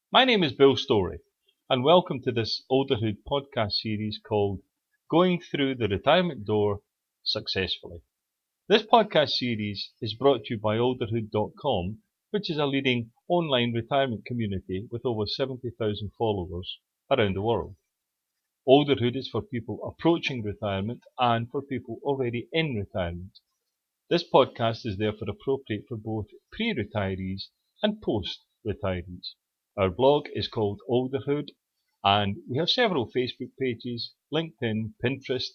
My name is Bill Storie, and welcome to this Olderhood podcast series called Going Through the Retirement Door Successfully. This podcast series is brought to you by Olderhood.com, which is a leading online retirement community with over 70,000 followers around the world. Olderhood is for people approaching retirement and for people already in retirement. This podcast is therefore appropriate for both pre-retirees and post-retirees. Our blog is called Olderhood, and we have several Facebook pages, LinkedIn, Pinterest,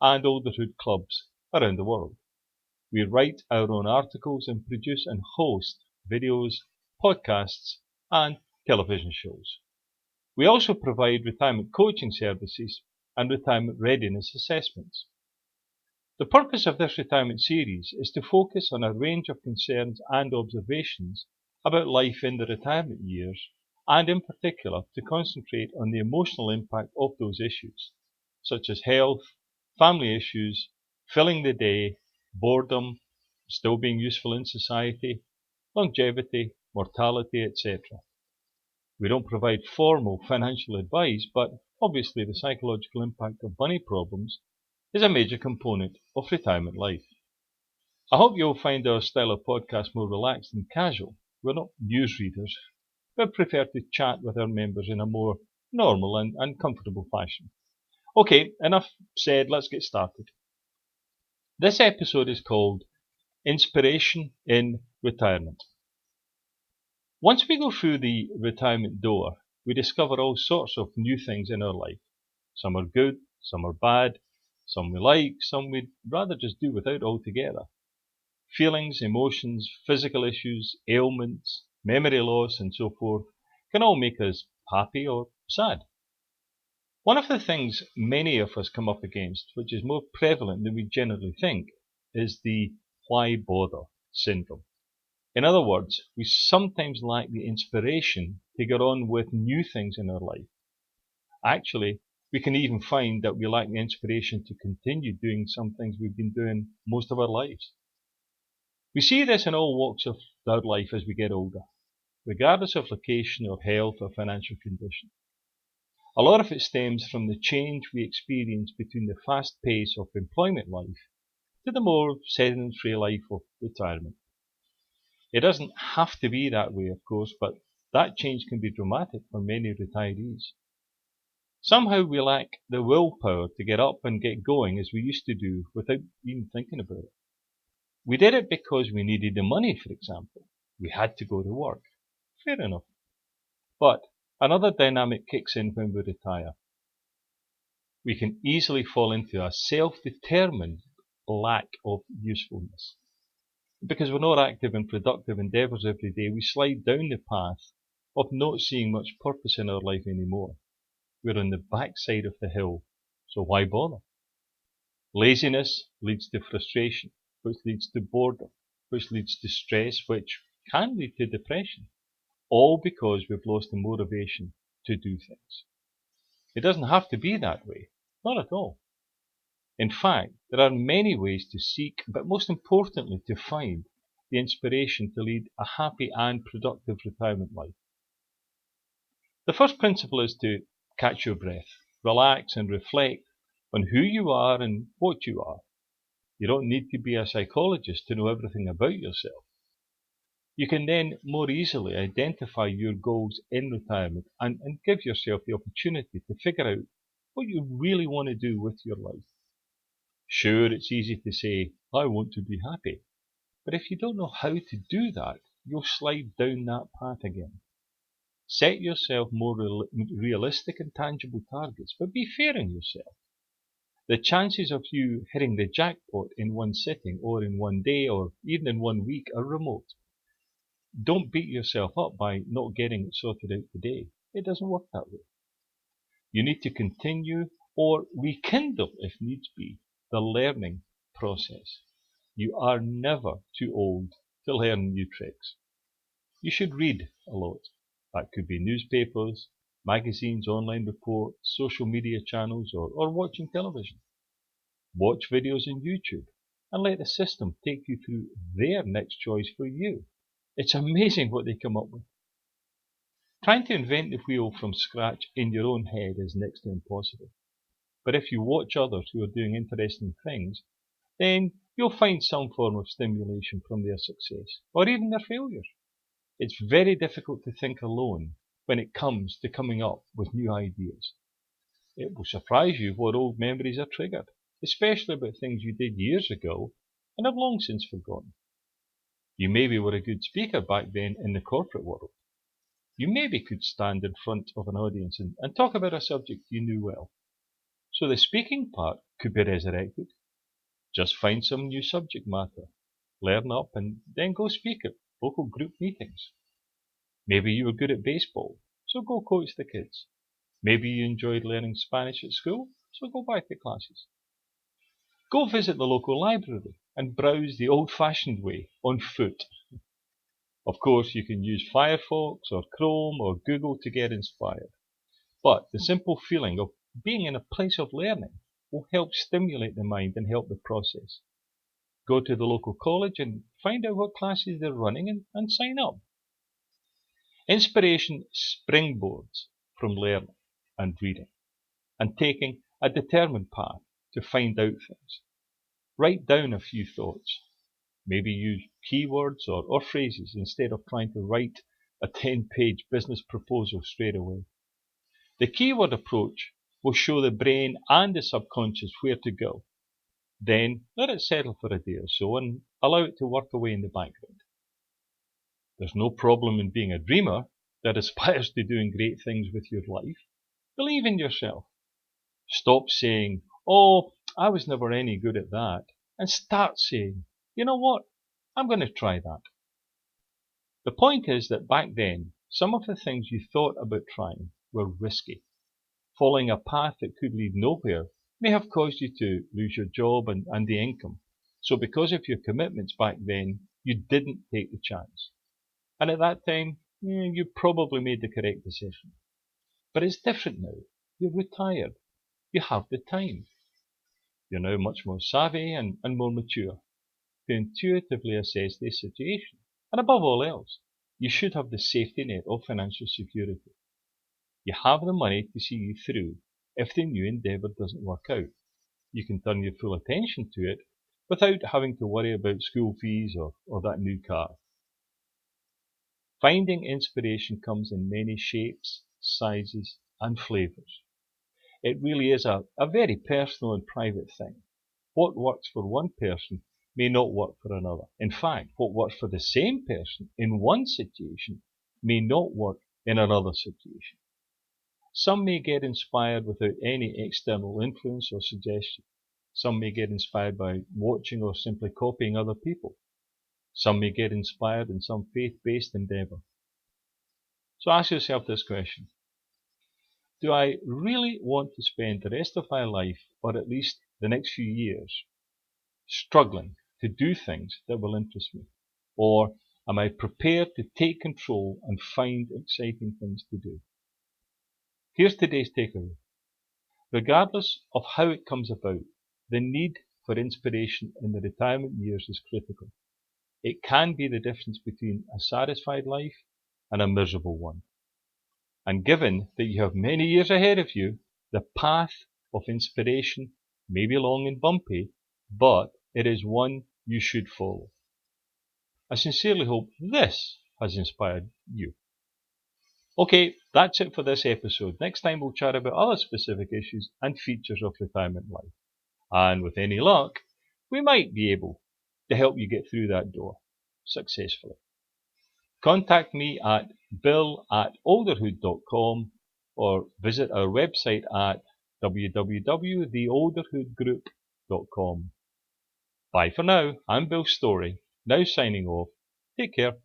and Olderhood clubs around the world. We write our own articles and produce and host videos, podcasts, and television shows. We also provide retirement coaching services and retirement readiness assessments. The purpose of this retirement series is to focus on a range of concerns and observations about life in the retirement years, and in particular to concentrate on the emotional impact of those issues, such as health, family issues, filling the day, boredom, still being useful in society, longevity, mortality, etc. We don't provide formal financial advice, but obviously the psychological impact of money problems is a major component of retirement life. I hope you'll find our style of podcast more relaxed and casual. We're not newsreaders, but prefer to chat with our members in a more normal and comfortable fashion. Okay, enough said, let's get started. This episode is called Inspiration in Retirement. Once we go through the retirement door, we discover all sorts of new things in our life. Some are good, some are bad, some we like, some we'd rather just do without altogether. Feelings, emotions, physical issues, ailments, memory loss, and so forth can all make us happy or sad. One of the things many of us come up against, which is more prevalent than we generally think, is the YBorder Syndrome. In other words, we sometimes lack the inspiration to get on with new things in our life. Actually, we can even find that we lack the inspiration to continue doing some things we've been doing most of our lives. We see this in all walks of our life as we get older, regardless of location or health or financial condition. A lot of it stems from the change we experience between the fast pace of employment life to the more sedentary life of retirement. It doesn't have to be that way, of course, but that change can be dramatic for many retirees. Somehow we lack the willpower to get up and get going as we used to do without even thinking about it. We did it because we needed the money, for example. We had to go to work. Fair enough. But another dynamic kicks in when we retire. We can easily fall into a self-determined lack of usefulness. Because we're not active in productive endeavours every day, we slide down the path of not seeing much purpose in our life anymore. We're on the backside of the hill, so why bother? Laziness leads to frustration, which leads to boredom, which leads to stress, which can lead to depression, all because we've lost the motivation to do things. It doesn't have to be that way, not at all. In fact, there are many ways to seek, but most importantly to find, the inspiration to lead a happy and productive retirement life. The first principle is to catch your breath, relax and reflect on who you are and what you are. You don't need to be a psychologist to know everything about yourself. You can then more easily identify your goals in retirement and give yourself the opportunity to figure out what you really want to do with your life. Sure, it's easy to say, I want to be happy. But if you don't know how to do that, you'll slide down that path again. Set yourself more realistic and tangible targets, but be fair on yourself. The chances of you hitting the jackpot in one sitting or in one day or even in 1 week are remote. Don't beat yourself up by not getting it sorted out today. It doesn't work that way. You need to continue or rekindle, if needs be, the learning process. You are never too old to learn new tricks. You should read a lot. That could be newspapers, magazines, online reports, social media channels, or watching television. Watch videos on YouTube and let the system take you through their next choice for you. It's amazing what they come up with. Trying to invent the wheel from scratch in your own head is next to impossible. But if you watch others who are doing interesting things, then you'll find some form of stimulation from their success, or even their failures. It's very difficult to think alone when it comes to coming up with new ideas. It will surprise you what old memories are triggered, especially about things you did years ago and have long since forgotten. You maybe were a good speaker back then in the corporate world. You maybe could stand in front of an audience and talk about a subject you knew well. So the speaking part could be resurrected. Just find some new subject matter, learn up, and then go speak at local group meetings. Maybe you were good at baseball, so go coach the kids. Maybe you enjoyed learning Spanish at school, so go back to classes. Go visit the local library and browse the old-fashioned way on foot. Of course, you can use Firefox or Chrome or Google to get inspired. But the simple feeling of being in a place of learning will help stimulate the mind and help the process. Go to the local college and find out what classes they're running and sign up. Inspiration springboards from learning and reading and taking a determined path to find out things. Write down a few thoughts. Maybe use keywords or phrases instead of trying to write a 10-page business proposal straight away. The keyword approach will show the brain and the subconscious where to go. Then let it settle for a day or so and allow it to work away in the background. There's no problem in being a dreamer that aspires to doing great things with your life. Believe in yourself. Stop saying, "Oh, I was never any good at that," and start saying, "You know what? I'm going to try that." The point is that back then, some of the things you thought about trying were risky. Following a path that could lead nowhere may have caused you to lose your job and the income. So because of your commitments back then, you didn't take the chance. And at that time, you probably made the correct decision. But it's different now. You're retired. You have the time. You're now much more savvy and more mature to intuitively assess the situation. And above all else, you should have the safety net of financial security. You have the money to see you through if the new endeavour doesn't work out. You can turn your full attention to it without having to worry about school fees or that new car. Finding inspiration comes in many shapes, sizes, and flavours. It really is a very personal and private thing. What works for one person may not work for another. In fact, what works for the same person in one situation may not work in another situation. Some may get inspired without any external influence or suggestion. Some may get inspired by watching or simply copying other people. Some may get inspired in some faith-based endeavour. So ask yourself this question. Do I really want to spend the rest of my life, or at least the next few years, struggling to do things that will interest me? Or am I prepared to take control and find exciting things to do? Here's today's takeaway. Regardless of how it comes about, the need for inspiration in the retirement years is critical. It can be the difference between a satisfied life and a miserable one. And given that you have many years ahead of you, the path of inspiration may be long and bumpy, but it is one you should follow. I sincerely hope this has inspired you. Okay, that's it for this episode. Next time we'll chat about other specific issues and features of retirement life. And with any luck, we might be able to help you get through that door successfully. Contact me at bill@olderhood.com or visit our website at www.theolderhoodgroup.com. Bye for now. I'm Bill Storie, now signing off. Take care.